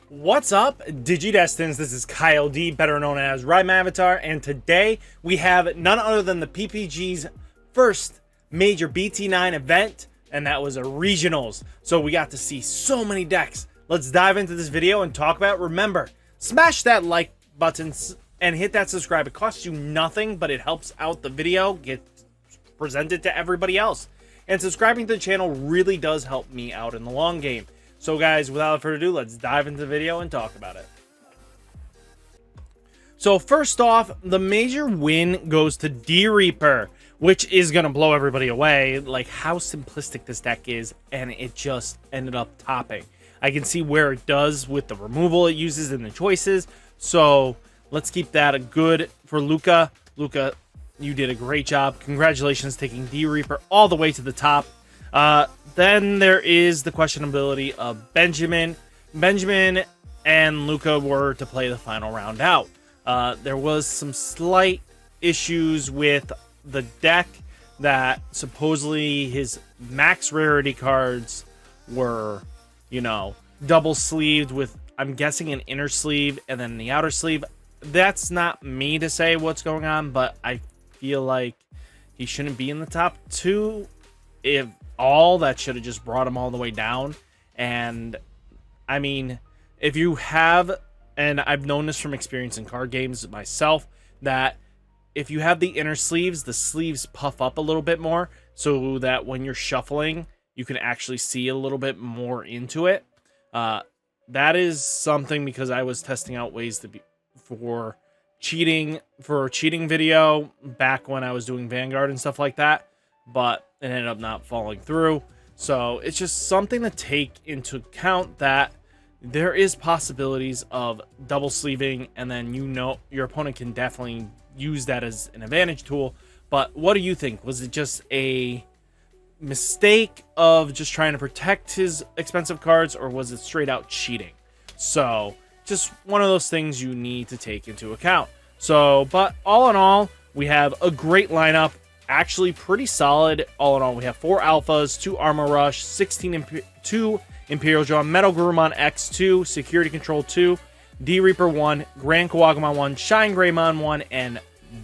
What's up, Digidestins? This is Kyle D, better known as RideMyAvatar, and today we have none other than the PPG's first major Bt-09 event, and that was a regionals. So we got to see so many decks. Let's dive into this video and talk about it. Remember, smash that like button and hit that subscribe. It costs you nothing, but it helps out the video, get presented to everybody else. And subscribing to the channel really does help me out in the long game. So guys, without further ado, let's dive into the video and talk about it. So first off, the major win goes to D-Reaper, which is going to blow everybody away, like how simplistic this deck is, and it just ended up topping. I can see where it does with the removal it uses and the choices, so let's keep that good for Luca. Luca, you did a great job. Congratulations taking D-Reaper all the way to the top. Then there is the questionability of Benjamin. Benjamin and Luca were to play the final round out. There was some slight issues with the deck that supposedly his max rarity cards were, you know, double sleeved with, I'm guessing, an inner sleeve and then the outer sleeve. That's not me to say what's going on, but I feel like he shouldn't be in the top two. If all that should have just brought him all the way down. And I mean, if you have, and I've known this from experience in card games myself, that if you have the inner sleeves, the sleeves puff up a little bit more so that when you're shuffling, you can actually see a little bit more into it. That is something, because I was testing out ways to be for a cheating video back when I was doing Vanguard and stuff like that, but it ended up not falling through. So it's just something to take into account, that there is possibilities of double sleeving, and then, you know, your opponent can definitely use that as an advantage tool. But what do you think? Was it just a mistake of just trying to protect his expensive cards, or was it straight out cheating? So just one of those things you need to take into account. So, but all in all, we have a great lineup. Actually pretty solid all in all. We have 4 alphas, 2 armor rush, 2 imperial draw, metal Gurumon X2, security control 2, D-Reaper 1, Grand Kawagamon 1, Shine Greymon 1, and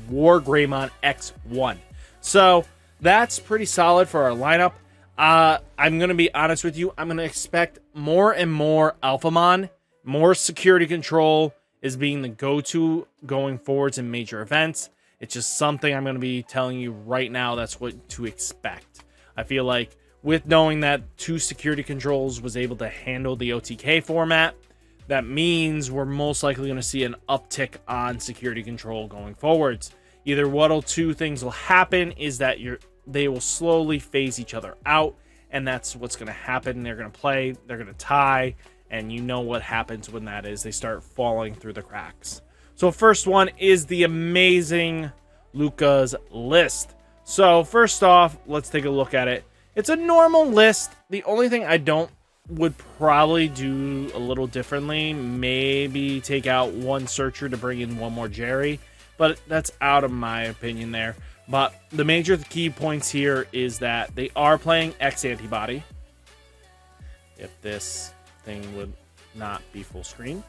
War Greymon X1. So that's pretty solid for our lineup. I'm gonna be honest with you, I'm gonna expect more and more Alphamon. More security control is being the go-to going forwards in major events. It's just something I'm going to be telling you right now. That's what to expect. I feel like with knowing that 2 security controls was able to handle the Otk format, that means we're most likely going to see an uptick on security control going forwards. Either two things will happen is that they will slowly phase each other out, and that's what's going to happen. They're going to play, they're going to tie, and you know what happens when that is. They start falling through the cracks. So first one is the amazing Luca's list. So first off, let's take a look at it. It's a normal list. The only thing I would probably do a little differently, maybe take out 1 searcher to bring in 1 more Jerry, but that's out of my opinion there. But the major key points here is that they are playing X Antibody. If this thing would not be full screen.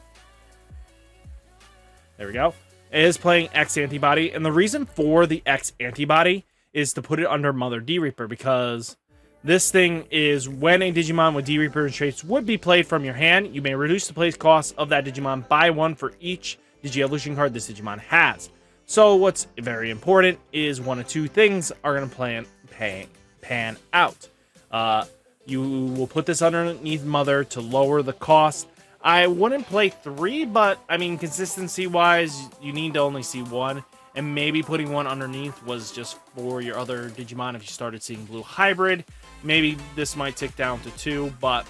There we go. It is playing X Antibody, and the reason for the X Antibody is to put it under Mother D-Reaper, because this thing is when a Digimon with D-Reaper traits would be played from your hand, you may reduce the play cost of that Digimon by 1 for each Digi-Evolution card this Digimon has. So what's very important is 1 of 2 things are going to pan out. You will put this underneath Mother to lower the cost. I wouldn't play 3, but I mean, consistency-wise, you need to only see 1, and maybe putting 1 underneath was just for your other Digimon. If you started seeing Blue Hybrid, maybe this might tick down to 2, but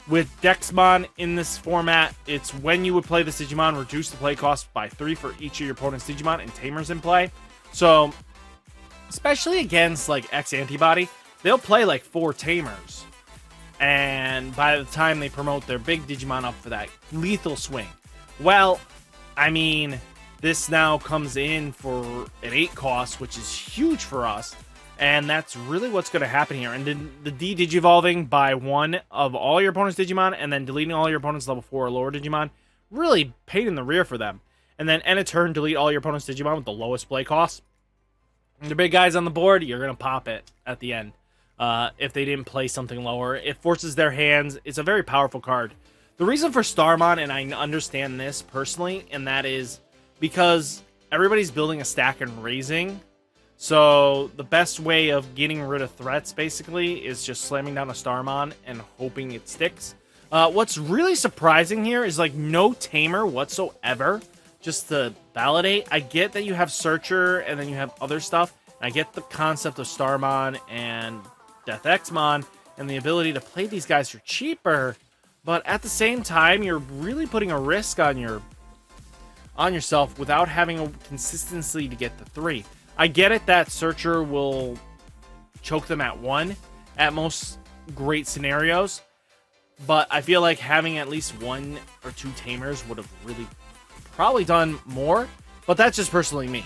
with Dexmon in this format, it's when you would play this Digimon, reduce the play cost by 3 for each of your opponent's Digimon and Tamers in play. So, especially against, like, X Antibody, they'll play, like, 4 Tamers. And by the time they promote their big Digimon up for that lethal swing, well, I mean, this now comes in for an 8 cost, which is huge for us. And that's really what's going to happen here. And the de-digivolving by one of all your opponent's Digimon and then deleting all your opponent's level 4 or lower Digimon, really pain in the rear for them. And then end a turn, delete all your opponent's Digimon with the lowest play cost. And the big guys on the board, you're going to pop it at the end. If they didn't play something lower, it forces their hands. It's a very powerful card. The reason for Starmon, and I understand this personally, and that is because everybody's building a stack and raising. So the best way of getting rid of threats, basically, is just slamming down a Starmon and hoping it sticks. What's really surprising here is, like, no Tamer whatsoever, just to validate. I get that you have Searcher, and then you have other stuff. I get the concept of Starmon and Death Xmon, and the ability to play these guys for cheaper, but at the same time, you're really putting a risk on yourself without having a consistency to get the 3. I get it that Searcher will choke them at 1 at most great scenarios, but I feel like having at least 1 or 2 Tamers would have really probably done more, but that's just personally me.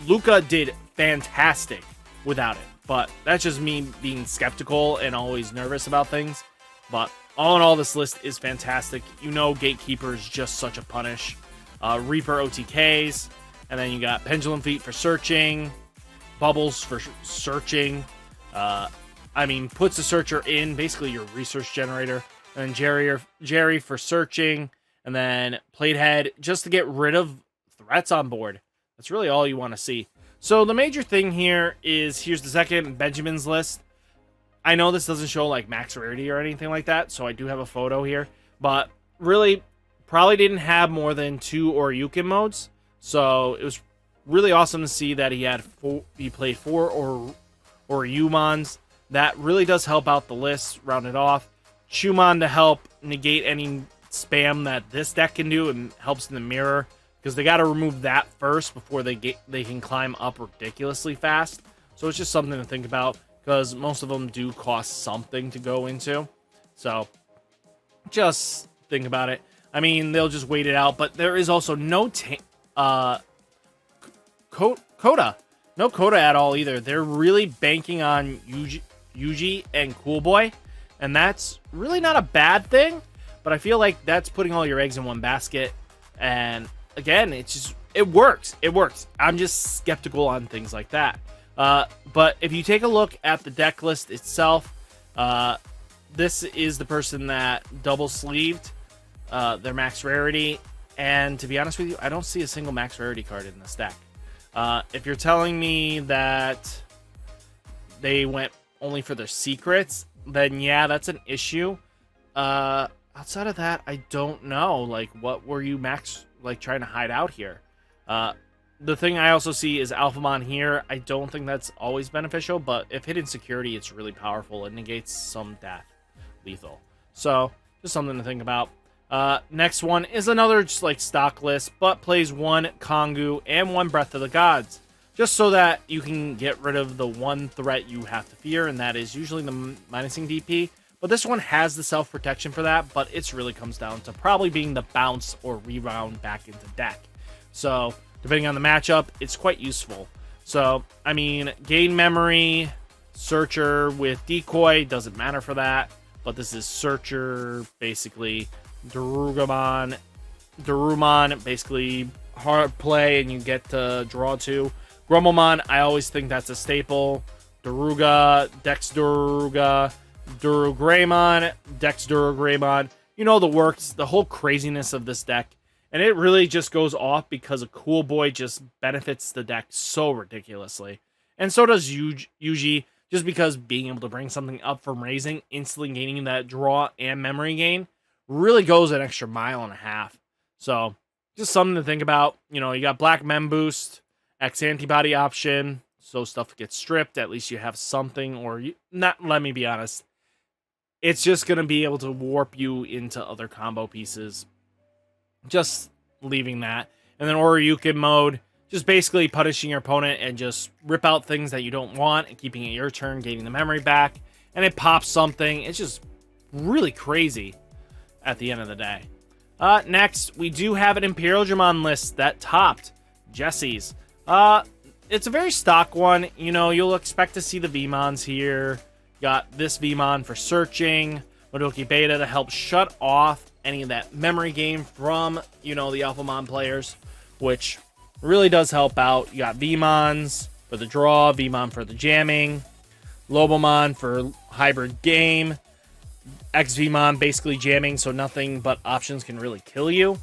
Luca did fantastic without it, but that's just me being skeptical and always nervous about things. But all in all, this list is fantastic. You know, Gatekeeper is just such a punish. Reaper OTKs. And then you got Pendulum Feet for searching, Bubbles for searching. I mean, puts the Searcher in, basically your resource generator. And then Jerry for searching. And then Platehead just to get rid of threats on board. That's really all you want to see. So the major thing here is, here's the second Benjamin's list. I know this doesn't show like max rarity or anything like that, so I do have a photo here. But really, probably didn't have more than 2 Oryukin modes. So it was really awesome to see that he played 4 Oryumons. That really does help out the list, round it off. Shumon to help negate any spam that this deck can do and helps in the mirror, because they got to remove that first before they can climb up ridiculously fast. So it's just something to think about, because most of them do cost something to go into. So just think about it. I mean, they'll just wait it out, but there is also no Coda. No Coda at all either. They're really banking on Yuji and Cool Boy, and that's really not a bad thing, but I feel like that's putting all your eggs in one basket. And again, it works. It works. I'm just skeptical on things like that. But if you take a look at the deck list itself, this is the person that double sleeved their max rarity. And to be honest with you, I don't see a single max rarity card in this deck. If you're telling me that they went only for their secrets, then yeah, that's an issue. Outside of that, I don't know. Like, what were you trying to hide out here? The thing I also see is Alphamon here. I don't think that's always beneficial, but if hidden security, it's really powerful. It negates some death, lethal. So just something to think about. Next one is another just like stock list, but plays 1 Kongu and 1 Breath of the Gods, just so that you can get rid of the one threat you have to fear, and that is usually the minusing DP. But this one has the self-protection for that, but it really comes down to probably being the bounce or reround back into deck. So depending on the matchup, it's quite useful. So, I mean, gain memory, Searcher with Decoy, doesn't matter for that, but this is Searcher, basically. Darumon, basically hard play, and you get to draw 2. Grumblemon, I always think that's a staple. Daruga, Dex Daruga, Durugreymon, Dex Durugreymon. You know the works, the whole craziness of this deck. And it really just goes off because a Cool Boy just benefits the deck so ridiculously. And so does Yuji, just because being able to bring something up from raising, instantly gaining that draw and memory gain, really goes an extra mile and a half. So just something to think about. You know, you got Black Mem Boost, X antibody option, so stuff gets stripped. At least you have something, or let me be honest. It's just going to be able to warp you into other combo pieces. Just leaving that. And then Oryukin mode, just basically punishing your opponent and just rip out things that you don't want and keeping it your turn, gaining the memory back. And it pops something. It's just really crazy at the end of the day. Next, we do have an Imperial Dramon list that topped Jesse's. it's a very stock one. You know, you'll expect to see the VMons here. Got this VMon for searching, Modoki Beta to help shut off any of that memory game from, you know, the Alphamon players, which really does help out. You got VMons for the draw, VMon for the jamming, Lobomon for hybrid game, XVmon basically jamming, so nothing but options can really kill you.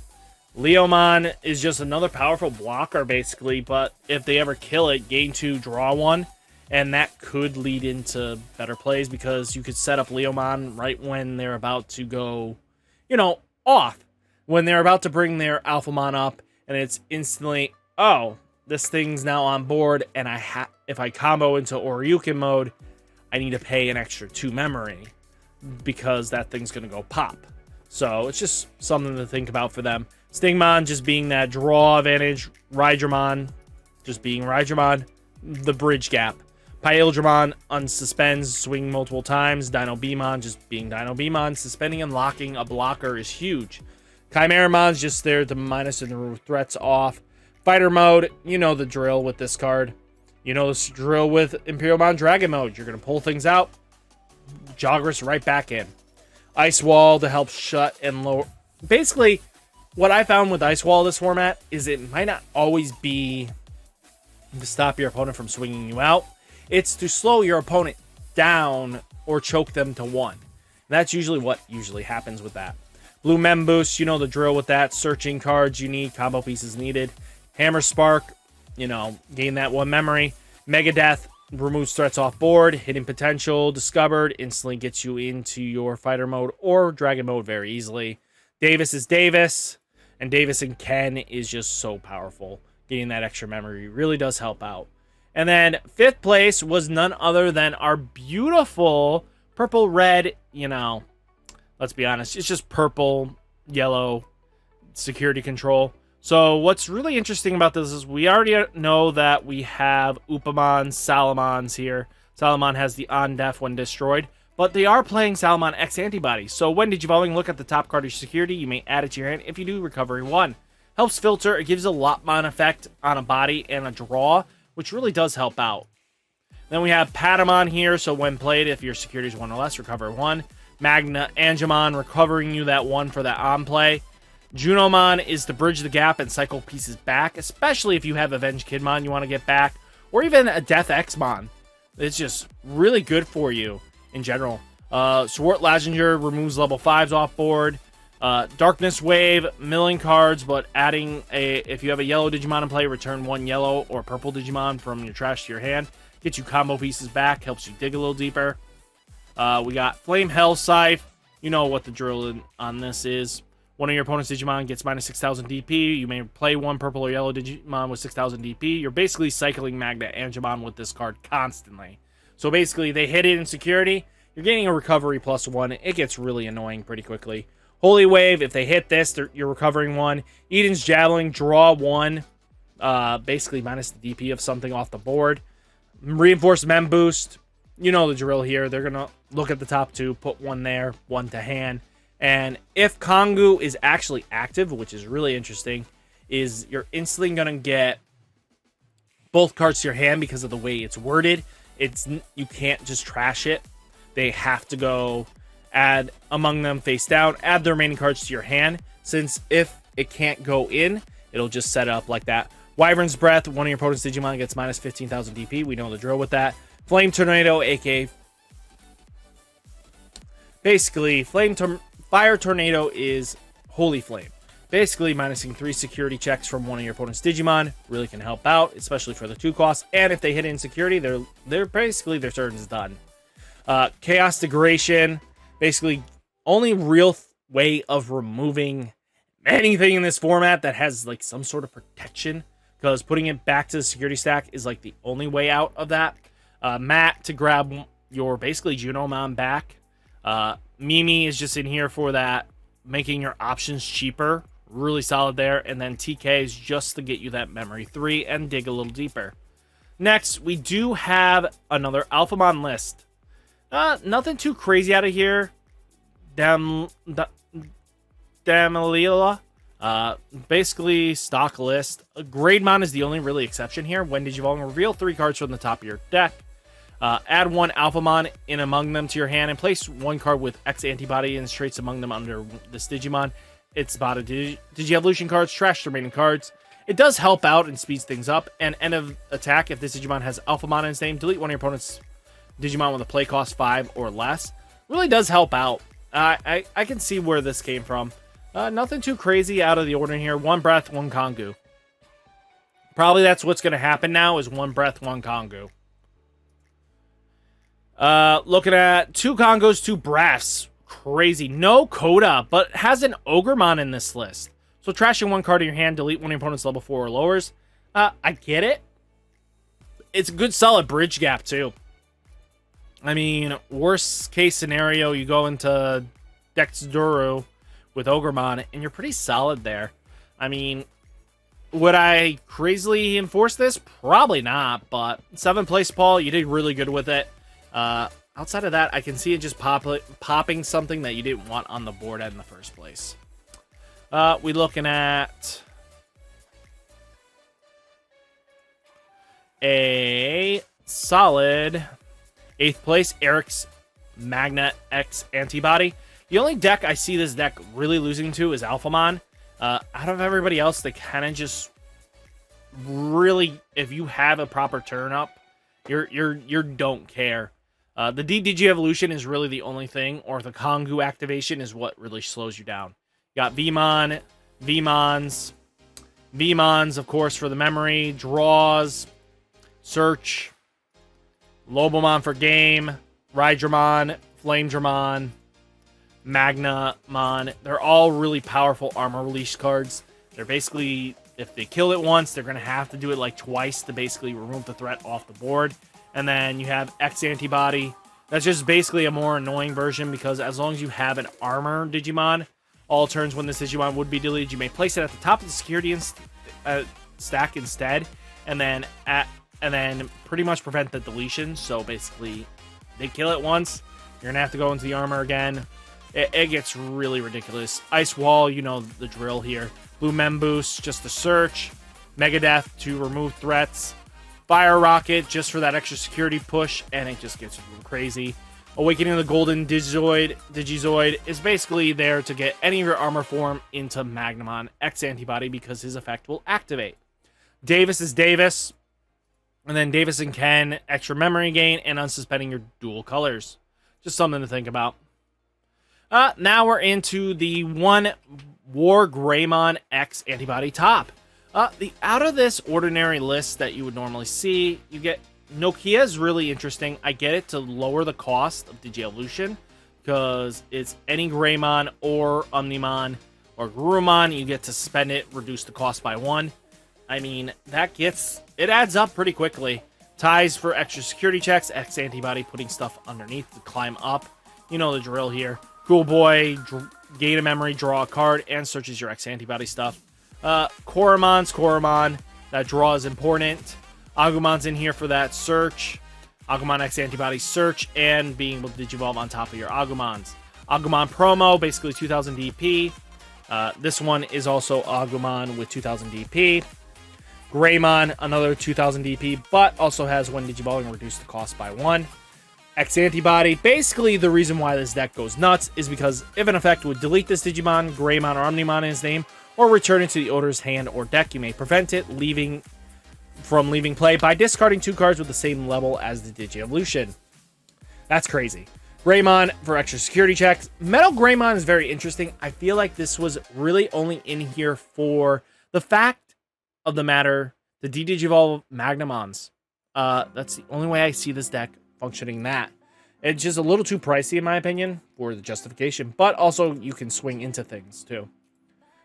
Leomon is just another powerful blocker, basically, but if they ever kill it, gain 2, draw 1, and that could lead into better plays because you could set up Leomon right when they're about to go, you know, off. When they're about to bring their Alphamon up, and it's instantly, oh, this thing's now on board, and if I combo into Oryukin mode, I need to pay an extra 2 memory because that thing's going to go pop. So it's just something to think about for them. Stingmon just being that draw advantage. Rydramon just being Rydramon. The bridge gap. Pyldramon unsuspends, swing multiple times. Dino Beamon just being Dino Beamon. Suspending and locking a blocker is huge. Chimeramon's just there to minus and remove threats off. Fighter mode, you know the drill with this card. You know the drill with Imperialmon Dragon mode. You're going to pull things out. Jogress right back in. Ice Wall to help shut and lower. Basically, what I found with Ice Wall this format is it might not always be to stop your opponent from swinging you out. It's to slow your opponent down or choke them to 1. And that's usually what happens with that. Blue Mem Boost, you know the drill with that. Searching cards you need, combo pieces needed. Hammer Spark, you know, gain that 1 memory. Mega Death removes threats off board. Hidden Potential discovered instantly gets you into your fighter mode or dragon mode very easily. Davis is Davis, and Davis and Ken is just so powerful. Getting that extra memory really does help out. And then 5th place was none other than our beautiful purple red, you know, let's be honest, it's just purple, yellow security control. So what's really interesting about this is we already know that we have Upamon, Salamons here. Salamon has the on def when destroyed, but they are playing Salamon X antibodies. So when devolving, look at the top card of your security. You may add it to your hand. If you do, recovery 1. Helps filter. It gives a Lopmon effect on a body and a draw, which really does help out. Then we have Patamon here. So when played, if your security is 1 or less, recover 1. Magna Angemon, recovering you that 1 for that on play. Junomon is to bridge the gap and cycle pieces back, especially if you have Avenged Kidmon you want to get back, or even a Death Xmon. It's just really good for you in general. Swart Laginger removes level 5s off board. Darkness Wave, milling cards, but adding if you have a yellow Digimon in play, return 1 yellow or purple Digimon from your trash to your hand. Gets you combo pieces back, helps you dig a little deeper. We got Flame Hell Scythe. You know what the drill on this is. One of your opponent's Digimon gets minus 6,000 DP. You may play 1 purple or yellow Digimon with 6,000 DP. You're basically cycling Magna Angemon with this card constantly. So basically, they hit it in security. You're getting a recovery plus 1. It gets really annoying pretty quickly. Holy Wave, if they hit this, you're recovering 1. Eden's Javelin, draw 1. Basically minus the DP of something off the board. Reinforced Mem Boost. You know the drill here. They're going to look at the top 2, put 1 there, 1 to hand. And if Kongu is actually active, which is really interesting, is you're instantly going to get both cards to your hand because of the way it's worded. You can't just trash it. They have to go add among them face down, add the remaining cards to your hand, since if it can't go in, it'll just set it up like that. Wyvern's Breath, one of your opponent's Digimon gets minus 15,000 DP. We know the drill with that. Flame Tornado, aka basically Fire Tornado is Holy Flame. Basically, minusing 3 security checks from one of your opponent's Digimon really can help out, especially for the 2 costs. And if they hit insecurity, they're basically their turn is done. Chaos Degradation, basically only real way of removing anything in this format that has like some sort of protection, because putting it back to the security stack is like the only way out of that. Matt to grab your basically Junomon back. Mimi is just in here for that, making your options cheaper. Really solid there. And then TK is just to get you that memory 3 and dig a little deeper. Next, we do have another Alphamon list. Nothing too crazy out of here. Damalila. Basically, stock list. Greymon is the only really exception here. When Digivolving, reveal 3 cards from the top of your deck. Add 1 Alphamon in among them to your hand, and place 1 card with X antibody and traits among them under this Digimon. It's about a Digi-Evolution cards, trash the remaining cards. It does help out and speeds things up. And end of attack, if this Digimon has Alphamon in its name, delete one of your opponent's Digimon with a play cost 5 or less. Really does help out. I can see where this came from. Nothing too crazy out of the ordinary here. 1 Breath, 1 Kongu. Probably that's what's going to happen now is 1 Breath, 1 Kongu. Looking at 2 Kongos, 2 Breaths. Crazy. No Coda, but has an Ogremon in this list. So trashing 1 card in your hand, delete one of your opponent's level 4 or lowers. I get it. It's a good solid bridge gap too. I mean, worst case scenario, you go into Dexduru with Ogremon, and you're pretty solid there. I mean, would I crazily enforce this? Probably not, but 7th place, Paul, you did really good with it. Outside of that, I can see it just popping something that you didn't want on the board in the first place. We looking at a solid 8th place, Eric's Magna X Antibody. The only deck I see this deck really losing to is Alphamon. Out of everybody else, they kind of just really, if you have a proper turn up, you don't care. The Digi-Evolution is really the only thing, or the Kongu activation is what really slows you down. You got Vmon, Vmons, of course, for the memory, draws, search, Lobomon for game, Rydramon, Flamedramon, Magnamon. They're all really powerful armor release cards. They're basically, if they kill it once, they're going to have to do it like twice to basically remove the threat off the board. And then you have X Antibody. That's just basically a more annoying version because as long as you have an armor Digimon, all turns when this Digimon would be deleted, you may place it at the top of the security stack instead, and then pretty much prevent the deletion. So basically, they kill it once, you're gonna have to go into the armor again. It gets really ridiculous. Ice Wall, you know the drill here. Blue Mem Boost, just to search. Megadeth to remove threats. Fire Rocket, just for that extra security push, and it just gets crazy. Awakening of the Golden Digizoid is basically there to get any of your armor form into Magnamon X Antibody because his effect will activate. Davis is Davis, and then Davis and Ken, extra memory gain, and unsuspending your dual colors. Just something to think about. Now we're into the 1 War Greymon X Antibody top. Out of this ordinary list that you would normally see, you get Nokia is really interesting. I get it to lower the cost of Digi-Evolution because it's any Greymon or Omnimon or Gurumon. You get to spend it, reduce the cost by 1. I mean, it adds up pretty quickly. Ties for extra security checks, X Antibody putting stuff underneath to climb up. You know the drill here. Cool Boy, gain a memory, draw a card, and searches your X Antibody stuff. Koromon, that draw is important. Agumon's in here for that search. Agumon X Antibody search, and being able to Digivolve on top of your Agumons. Agumon promo, basically 2000 DP. This one is also Agumon with 2000 DP. Greymon, another 2000 DP, but also has when Digivolving reduced the cost by 1. X Antibody, basically the reason why this deck goes nuts is because if an effect would delete this Digimon, Greymon, or Omnimon in his name, or return it to the owner's hand or deck, you may prevent it from leaving play by discarding 2 cards with the same level as the Digi-Evolution. That's crazy. Greymon for extra security checks. Metal Greymon is very interesting. I feel like this was really only in here for the fact of the matter, the Digivolve Magnamons. That's the only way I see this deck functioning that. It's just a little too pricey in my opinion for the justification, but also you can swing into things too.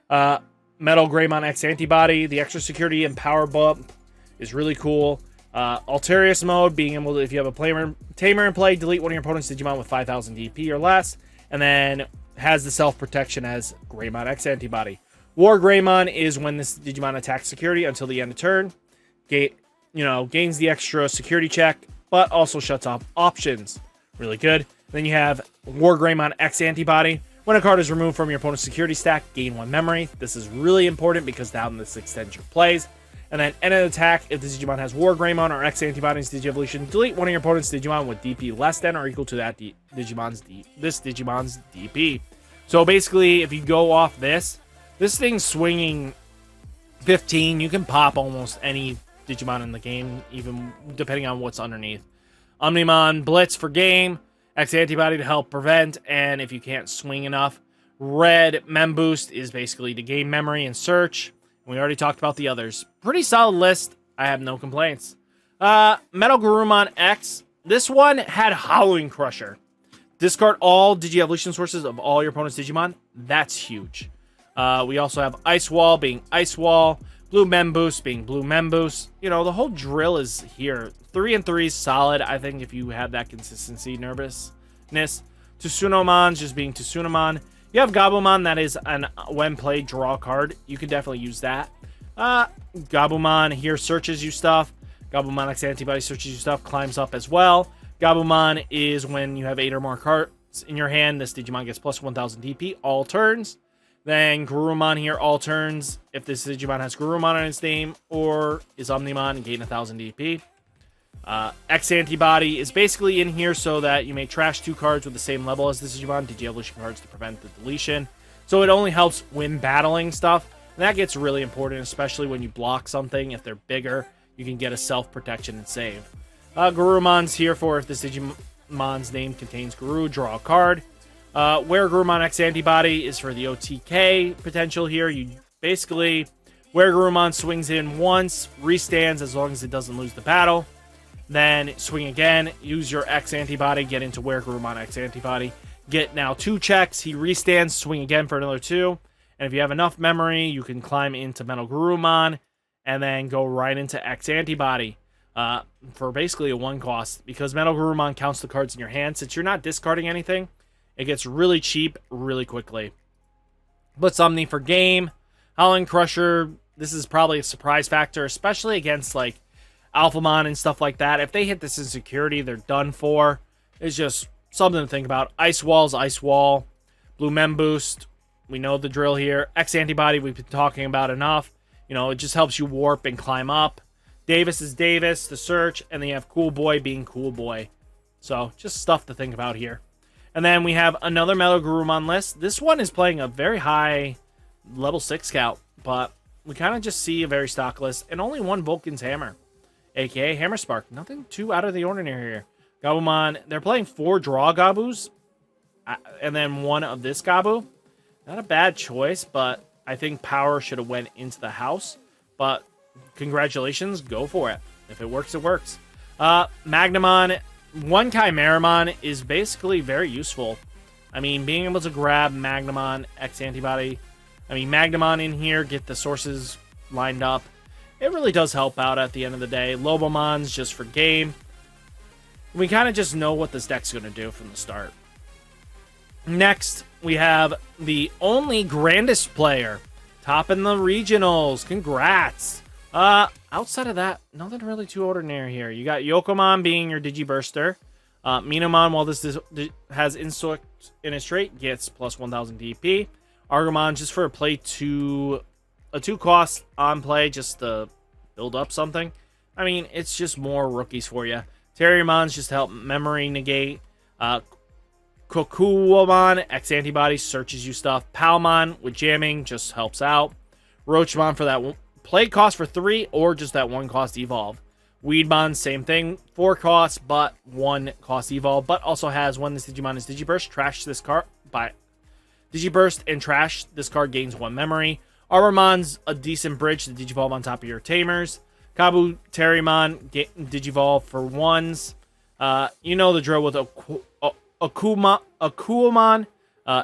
Metal Greymon X Antibody, the extra security and power bump is really cool. Alterius mode, being able to, if you have a tamer in play, delete one of your opponent's Digimon with 5000 DP or less, and then has the self-protection as Greymon X Antibody. War Greymon is when this Digimon attacks security until the end of turn. Gains the extra security check, but also shuts off options. Really good. Then you have War Greymon X Antibody, When a card is removed from your opponent's security stack, gain 1 memory. This is really important because now this extends your plays. And then end an attack if the Digimon has War Greymon or X Antibodies Digievolution. Delete one of your opponent's Digimon with DP less than or equal to that Digimon's DP. So basically, if you go off this thing's swinging 15. You can pop almost any Digimon in the game, even depending on what's underneath. Omnimon Blitz for game. X Antibody to help prevent, and if you can't swing enough, Red Mem Boost is basically to gain memory and search. We already talked about the others. Pretty solid list. I have no complaints. Metal Garurumon X. This one had Howling Crusher. Discard all Digi-Evolution sources of all your opponent's Digimon. That's huge. We also have Ice Wall being Ice Wall. Blue Mem Boost being Blue Mem Boost. You know, the whole drill is here. 3 and 3 is solid, I think, if you have that consistency, nervousness. Tsunomon just being Tsunomon. You have Gabumon, that is an when played draw card. You can definitely use that. Gabumon here searches you stuff. Gabumon X Antibody searches you stuff, climbs up as well. Gabumon is when you have 8 or more cards in your hand. This Digimon gets plus 1000 DP all turns. Then Garurumon here all turns. If this Digimon has Garurumon on its name or is Omnimon, gain 1000 DP. X Antibody is basically in here so that you may trash 2 cards with the same level as this Digimon, Digi-Evolution cards to prevent the deletion. So it only helps when battling stuff. And that gets really important, especially when you block something. If they're bigger, you can get a self-protection and save. Garurumon's here for if this Digimon's name contains Guru, draw a card. Where Garurumon X Antibody is for the OTK potential here. You basically, where Garurumon swings in once, restands as long as it doesn't lose the battle. Then swing again, use your X Antibody, get into where Garurumon X Antibody. Get now 2 checks, he restands, swing again for another 2. And if you have enough memory, you can climb into Metal Garurumon and then go right into X Antibody for basically a 1 cost. Because Metal Garurumon counts the cards in your hand. Since you're not discarding anything, it gets really cheap really quickly. Blitz Omni for game. Howling Crusher, this is probably a surprise factor, especially against like Alphamon and stuff like that. If they hit this in security, they're done for. It's just something to think about. Ice Wall's Ice Wall. Blue Mem Boost. We know the drill here. X Antibody, we've been talking about enough. You know, it just helps you warp and climb up. Davis is Davis, the search. And then you have Cool Boy being Cool Boy. So, just stuff to think about here. And then we have another Metal Garurumon list. This one is playing a very high level 6 scout. But we kind of just see a very stock list. And only 1 Vulcan's Hammer. A.K.A. Hammer Spark. Nothing too out of the ordinary here. Gabumon, they're playing 4 draw Gabus. And then 1 of this Gabu. Not a bad choice, but I think power should have went into the house. But congratulations, go for it. If it works, it works. Magnamon, 1 Chimeramon is basically very useful. I mean, being able to grab Magnamon, X Antibody. I mean, Magnamon in here, get the sources lined up. It really does help out at the end of the day. Lobomon's just for game. We kind of just know what this deck's going to do from the start. Next, we have the only grandest player. Top in the regionals. Congrats. Outside of that, nothing really too ordinary here. You got Yokomon being your Digiburster. Minamon, while this has Insect in its trait, gets plus 1000 DP. Argomon, just for a 2 cost on play, just to build up something. I mean, it's just more rookies for you. Terriermon's just to help memory negate. Kokuwomon, X Antibody, searches you stuff. Palmon with jamming, just helps out. Roachmon for that play cost for 3, or just that 1 cost evolve. Weedmon, same thing, 4 costs, but 1 cost evolve. But also has, when this Digimon is Digiburst, trash this card by Digiburst and trash this card gains 1 memory. Arbormon's a decent bridge to Digivolve on top of your Tamers. Kabu Terriermon, Digivolve for 1s. You know the drill with Akuomon,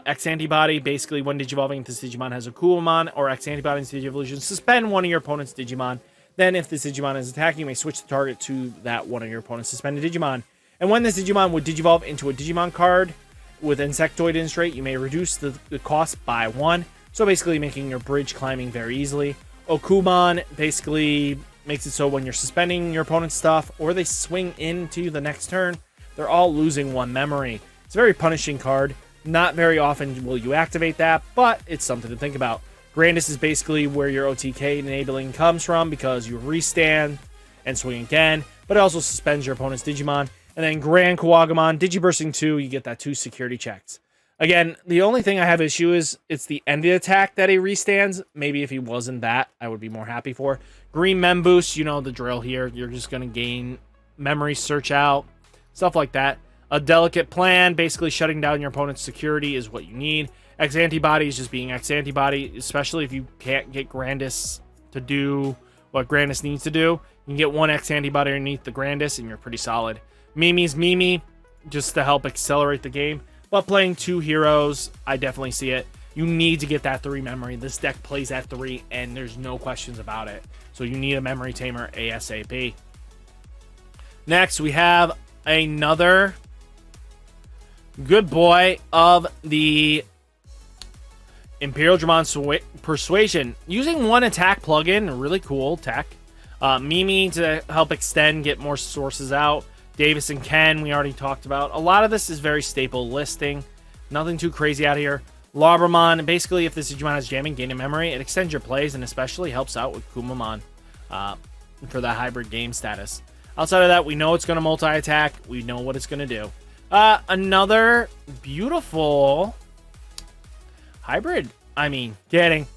X Antibody. Basically, when Digivolving, this Digimon has Akuomon or X Antibody into Digievolution. Suspend one of your opponent's Digimon. Then, if this Digimon is attacking, you may switch the target to that one of your opponent's suspended Digimon. And when this Digimon would Digivolve into a Digimon card with Insectoid in its trait, you may reduce the cost by 1. So basically making your bridge climbing very easily. Okumon basically makes it so when you're suspending your opponent's stuff or they swing into the next turn, they're all losing 1 memory. It's a very punishing card. Not very often will you activate that, but it's something to think about. Grandis is basically where your OTK enabling comes from because you restand and swing again, but it also suspends your opponent's Digimon. And then Grand Kuwagamon, Digibursting 2, you get that 2 security checks. Again, the only thing I have issue is it's the end of the attack that he restands. Maybe if he wasn't that, I would be more happy for. Green Mem Boost, you know the drill here. You're just going to gain memory, search out, stuff like that. A Delicate Plan, basically shutting down your opponent's security is what you need. X Antibody is just being X Antibody, especially if you can't get Grandis to do what Grandis needs to do. You can get 1 X Antibody underneath the Grandis and you're pretty solid. Mimi's Mimi, just to help accelerate the game. But playing 2 heroes, I definitely see it. You need to get that 3 memory. This deck plays at 3, and there's no questions about it. So you need a memory tamer ASAP. Next, we have another good boy of the Imperial Dramon Persuasion. Using 1 attack plugin, really cool tech. Mimi to help extend, get more sources out. Davis and Ken, we already talked about. A lot of this is very staple listing. Nothing too crazy out here. Labramon, basically, if this Digimon has jamming, gain a memory, it extends your plays and especially helps out with Kumamon for that hybrid game status. Outside of that, we know it's going to multi-attack. We know what it's going to do. Another beautiful hybrid. I mean, getting.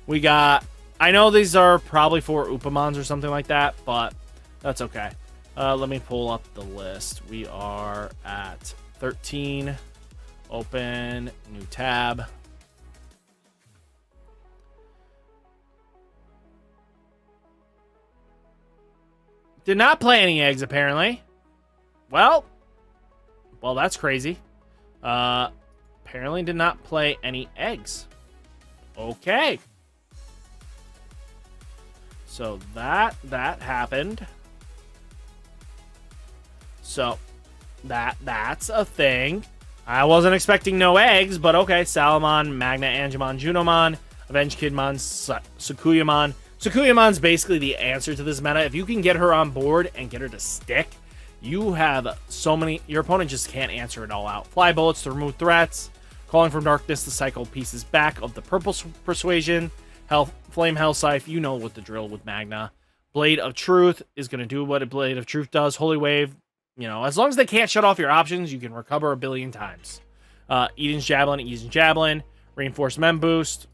We got... I know these are probably for Upamons or something like that, but that's okay. Let me pull up the list. We are at 13. Open, new tab. Did not play any eggs, apparently. Well, that's crazy. Apparently did not play any eggs. Okay. So that happened. So that's a thing. I wasn't expecting no eggs, but okay. Salamon, Magna Angemon, Junomon, Avenge Kidmon, Sukuyamon. Sukuyamon's basically the answer to this meta. If you can get her on board and get her to stick, you have so many... Your opponent just can't answer it all out. Fly Bullets to remove threats. Calling from Darkness to cycle pieces back of the Purple Persuasion. Flame Hellscythe, you know what the drill with Magna. Blade of Truth is going to do what a Blade of Truth does. Holy Wave, you know, as long as they can't shut off your options, you can recover a billion times. Eden's Javelin, Reinforced Mem Boost,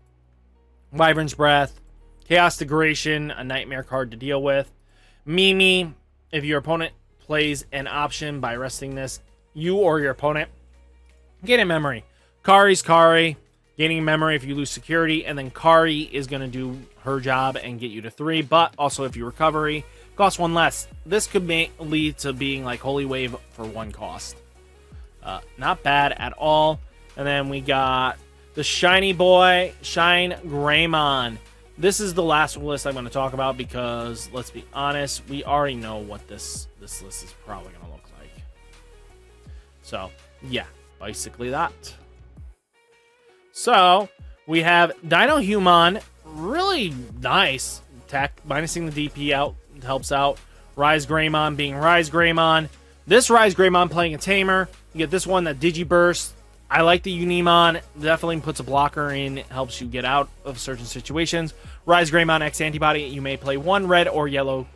Wyvern's Breath, Chaos Degradation, a nightmare card to deal with. Mimi, if your opponent plays an option by resting this, you or your opponent get a memory. Kari's Kari, gaining memory if you lose security, and then Kari is going to do her job and get you to 3, but also if you recovery, costs 1 less. This could lead to being like Holy Wave for 1 cost. Not bad at all. And then we got the Shiny Boy, Shine Greymon. This is the last list I'm going to talk about because, let's be honest, we already know what this list is probably going to look like. So, yeah, basically that. So, we have Dino Human, really nice tech. Minusing the DP out helps out. Rise Greymon being Rise Greymon. This Rise Greymon playing a Tamer. You get this one, that Digiburst. I like the Unimon. Definitely puts a blocker in. Helps you get out of certain situations. Rise Greymon X Antibody. You may play 1 red or yellow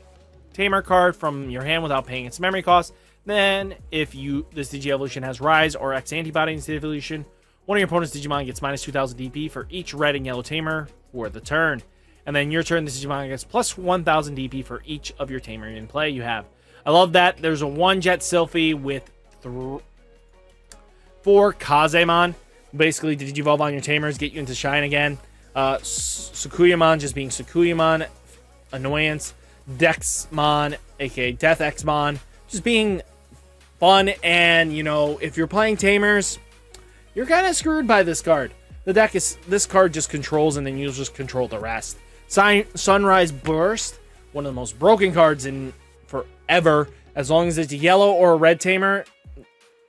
Tamer card from your hand without paying its memory cost. Then, if this Digi-Evolution has Rise or X Antibody in its evolution, one of your opponent's Digimon gets minus 2,000 DP for each red and yellow Tamer for the turn. And then your turn, this Digimon gets plus 1,000 DP for each of your Tamer in play you have. I love that. There's a 1 Jet Sylphie with 4 Kazemon. Basically, Digivolve on your Tamers, get you into Shine again. Sukuyamon just being Sukuyamon. Annoyance. Dexmon, aka Death Xmon. Just being fun, and, you know, if you're playing Tamers, you're kind of screwed by this card. This card just controls, and then you'll just control the rest. Sunrise Burst, one of the most broken cards in forever. As long as it's a yellow or a red Tamer,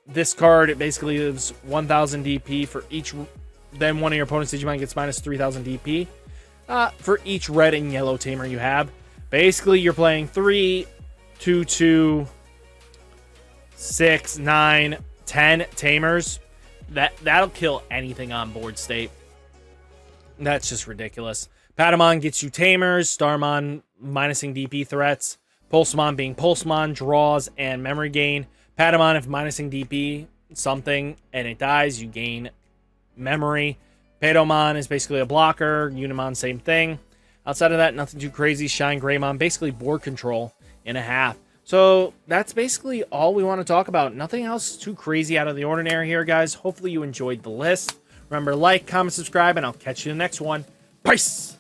this card, it basically gives 1,000 DP for each. Then one of your opponent's Digimon gets minus 3,000 DP for each red and yellow Tamer you have. Basically, you're playing 3, 2, 2, 6, 9, 10 Tamers That'll kill anything on board state. That's just ridiculous. Patamon gets you Tamers, Starmon minusing DP threats, Pulsemon being Pulsemon, draws, and memory gain. Patamon, if minusing DP something and it dies, you gain memory. Patomon is basically a blocker. Unimon, same thing. Outside of that, nothing too crazy. Shine Greymon, basically board control in a half. So that's basically all we want to talk about. Nothing else too crazy out of the ordinary here, guys. Hopefully you enjoyed the list. Remember, like, comment, subscribe, and I'll catch you in the next one. Peace!